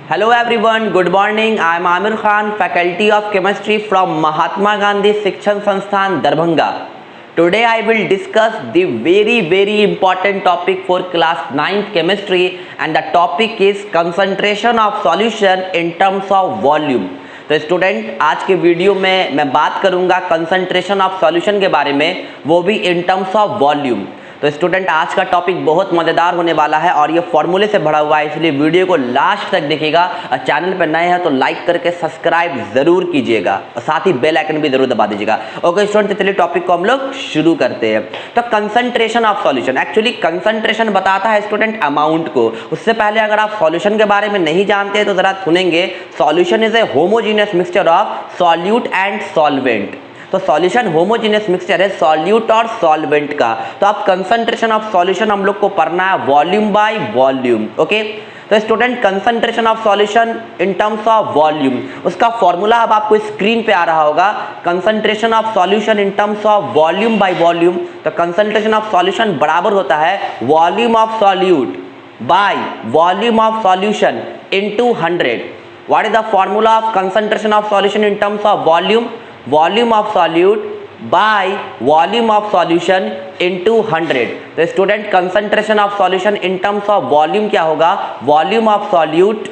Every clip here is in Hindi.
Hello everyone, good morning. I am Amir Khan, Faculty of Chemistry from Mahatma Gandhi Shikshan Sansthan, Darbhanga. Today I will discuss the very important topic for class 9th chemistry, and the topic is concentration of solution in terms of volume. तो स्टूडेंट आज के वीडियो में मैं बात करूंगा कंसंट्रेशन ऑफ सॉल्यूशन के बारे में, वो भी इन टर्म्स ऑफ वॉल्यूम। तो स्टूडेंट आज का टॉपिक बहुत मज़ेदार होने वाला है और ये फॉर्मूले से भरा हुआ है, इसलिए वीडियो को लास्ट तक देखिएगा। और चैनल पर नए हैं तो लाइक करके सब्सक्राइब जरूर कीजिएगा और साथ ही बेल आइकन भी जरूर दबा दीजिएगा। ओके स्टूडेंट, चलिए टॉपिक को हम लोग शुरू करते हैं। तो concentration of solution, actually concentration बताता है स्टूडेंट अमाउंट को। उससे पहले अगर आप सॉल्यूशन के बारे में नहीं जानते हैं तो जरा सुनेंगे। Solution is a homogeneous mixture of solute and solvent. तो सॉल्यूशन होमोजेनियस मिक्सचर है सॉल्यूट और सॉल्वेंट का। तो अब कंसंट्रेशन ऑफ सॉल्यूशन हम लोग को पढ़ना है वॉल्यूम बाय वॉल्यूम। ओके, तो student concentration of solution in terms of volume, उसका फॉर्मूला अब आपको स्क्रीन पे आ रहा होगा। Concentration of solution in terms of volume by volume, तो कंसंट्रेशन ऑफ सॉल्यूशन बराबर होता है volume of solute by volume of solution into 100। What is the formula of concentration of solution in terms of volume? Volume of solute by volume of solution into 100। तो student concentration of solution in terms of volume क्या होगा? Volume of solute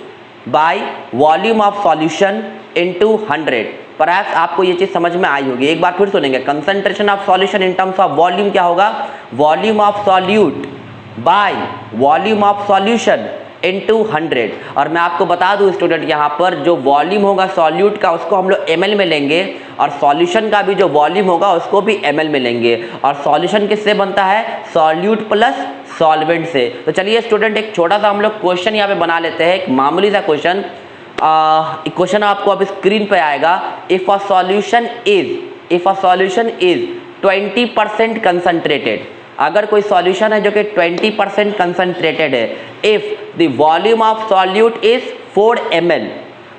by volume of solution into 100। Perhaps आपको ये चीज समझ में आई होगी। एक बार फिर सुनेंगे। Concentration of solution in terms of volume क्या होगा? Volume of solute by volume of solution into 100। और मैं आपको बता दूं स्टूडेंट, यहाँ पर जो वॉल्यूम होगा सॉल्यूट का उसको हम लोग ml में लेंगे, और सॉल्यूशन का भी जो वॉल्यूम होगा उसको भी ml में लेंगे। और सॉल्यूशन किससे बनता है? सॉल्यूट प्लस सॉल्वेंट से। तो चलिए स्टूडेंट एक छोटा सा हम लोग क्वेश्चन यहाँ पे बना लेते हैं, एक मामूली सा क्वेश्चन। क्वेश्चन आपको अब स्क्रीन पे आएगा। If a solution is 20% concentrated, अगर कोई सॉल्यूशन है जो कि 20% कंसंट्रेटेड है, if the volume of solute is 4 ml,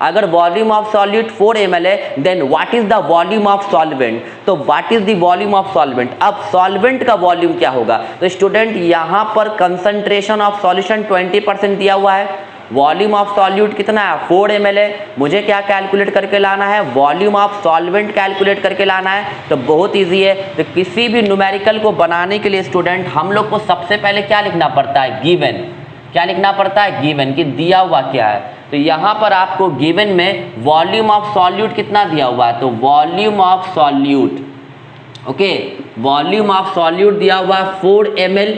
अगर वॉल्यूम ऑफ सॉल्यूट 4 ml है, then what is the volume of solvent? तो what is the volume of solvent? अब सॉल्वेंट का वॉल्यूम क्या होगा? तो स्टूडेंट यहाँ पर कंसंट्रेशन ऑफ सॉल्यूशन 20% दिया हुआ है, वॉल्यूम ऑफ सॉल्यूट कितना है? 4 ml है। मुझे क्या कैलकुलेट करके लाना है? वॉल्यूम ऑफ सॉल्वेंट कैलकुलेट करके लाना है। तो बहुत इजी है। तो किसी भी न्यूमेरिकल को बनाने के लिए स्टूडेंट हम लोग को सबसे पहले क्या लिखना पड़ता है? गिवन। क्या लिखना पड़ता है? गिवन, कि दिया हुआ क्या है। तो यहाँ पर आपको गिवन में वॉल्यूम ऑफ सॉल्यूट कितना दिया हुआ है? तो volume of solute, okay, volume of solute दिया हुआ है 4 ml।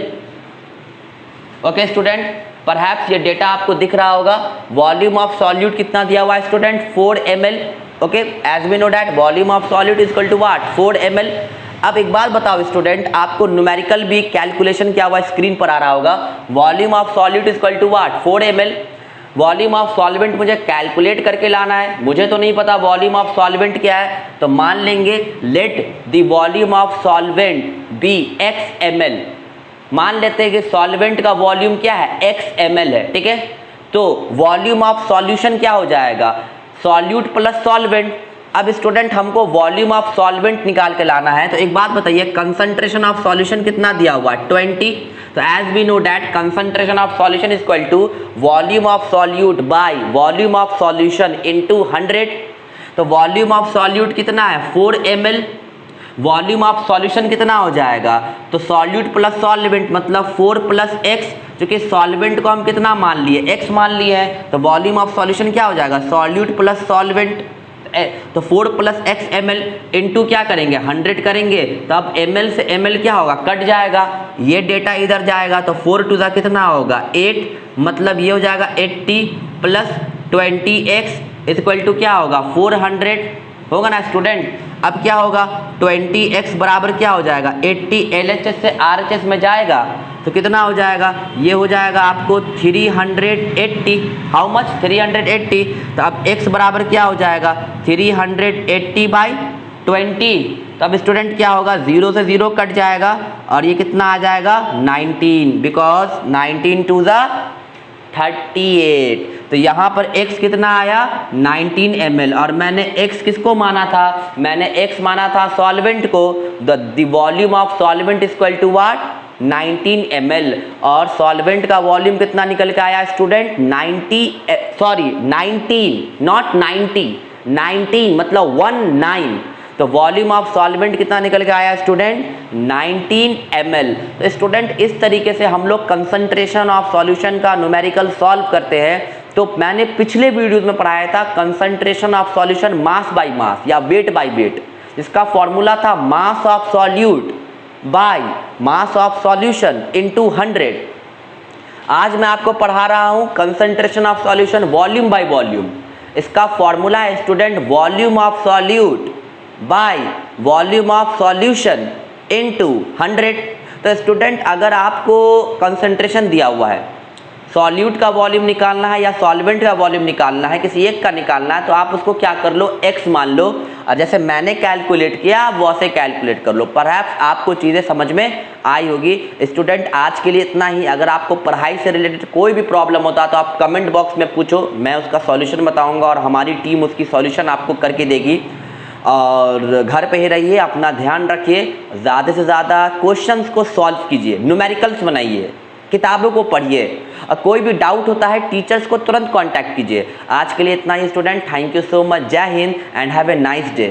ओके स्टूडेंट, परहैप्स ये डेटा आपको दिख रहा होगा। वॉल्यूम ऑफ सॉल्यूट कितना दिया हुआ है student? 4 ml। Okay, as we know that volume of solute is equal to what? 4 ml। अब एक बात बताओ स्टूडेंट, आपको न्यूमेरिकल भी कैलकुलेशन क्या हुआ स्क्रीन पर आ रहा होगा। Volume of solute is equal to what? 4 ml। Volume of solvent मुझे कैलकुलेट करके लाना है, मुझे तो नहीं पता वॉल्यूम ऑफ सॉल्वेंट क्या है। तो मान लेंगे let the volume of solvent be x ml। मान लेते हैं कि सॉल्वेंट का वॉल्यूम क्या है? x ml है, ठीक है। तो वॉल्यूम ऑफ सॉल्यूशन क्या हो जाएगा? Solute plus solvent. अब स्टूडेंट हमको वॉल्यूम ऑफ सॉल्वेंट निकाल के लाना है। तो एक बात बताइए, कंसंट्रेशन ऑफ सॉल्यूशन कितना दिया हुआ है? 20। तो as we know that concentration of solution is equal to volume of solute by volume of solution into 100। तो वॉल्यूम ऑफ सॉल्यूट कितना है? 4 ml। वॉल्यूम ऑफ सॉल्यूशन कितना हो जाएगा? तो सॉल्यूट प्लस सॉल्वेंट मतलब 4 प्लस x, जो कि सॉल्वेंट को हम कितना मान लिए? x मान लिए हैं। तो वॉल्यूम ऑफ सॉल्यूशन क्या हो जाएगा? सॉल्यूट प्लस सॉल्वेंट, तो 4 प्लस x ml इनटू क्या करेंगे? 100 करेंगे। तो अब ml से ml क्या होगा? कट जाएगा, ये डेटा इधर जाएगा। तो 4 टू ज़ा कितना होगा? 8, मतलब ये हो जाएगा 80 plus 20x is equal to क्या होगा? 400 होगा ना स्टूडेंट। अब क्या होगा? 20x बराबर क्या हो जाएगा? 80 LHS से RHS में जाएगा तो कितना हो जाएगा? ये हो जाएगा आपको 380। How much? 380। तो अब x बराबर क्या हो जाएगा? 380 बाई 20। तो अब स्टूडेंट क्या होगा? 0 से 0 कट जाएगा और ये कितना आ जाएगा? 19, बिकॉज 19 टू ज़ा 38। तो यहाँ पर x कितना आया? 19 ml। और मैंने x किसको माना था? मैंने x माना था सॉल्वेंट को। The volume of solvent is equal to what? 19 ml और सॉल्वेंट का वॉल्यूम कितना निकल के आया स्टूडेंट 19 नॉट 90 19 मतलब 19। तो वॉल्यूम ऑफ सॉल्वेंट कितना निकल के आया स्टूडेंट 19 ml। तो स्टूडेंट इस तरीके से हम लोग कंसंट्रेशन ऑफ सॉल्यूशन का न्यूमेरिकल सॉल्व करते हैं। तो मैंने पिछले वीडियोस में पढ़ाया था concentration of solution mass by mass या वेट बाय वेट, जिसका फॉर्मूला था mass of solute by mass of solution into 100। आज मैं आपको पढ़ा रहा हूं concentration of solution volume by volume. इसका फॉर्मूला है student volume of solute by volume of solution into 100। तो स्टूडेंट अगर आपको कंसंट्रेशन दिया हुआ है, सॉल्यूट का वॉल्यूम निकालना है या सॉल्वेंट का वॉल्यूम निकालना है, किसी एक का निकालना है, तो आप उसको क्या कर लो x मान लो और जैसे मैंने कैलकुलेट किया आप वैसे कैलकुलेट कर लो। परहैप्स आपको चीज़ें समझ में आई होगी। स्टूडेंट आज के लिए इतना ही। अगर आपको पढ़ाई से रिलेटेड कोई भी प्रॉब्लम होता है तो आप कमेंट बॉक्स में पूछो, मैं उसका सॉल्यूशन बताऊँगा और हमारी टीम उसकी सॉल्यूशन आपको करके देगी। और घर पे ही रहिए, अपना ध्यान रखिए, ज़्यादा से ज़्यादा क्वेश्चंस को सॉल्व कीजिए, न्यूमेरिकल्स बनाइए, किताबों को पढ़िए और कोई भी डाउट होता है टीचर्स को तुरंत कांटेक्ट कीजिए। आज के लिए इतना ही student. Thank you so much. जय हिंद and have a nice day.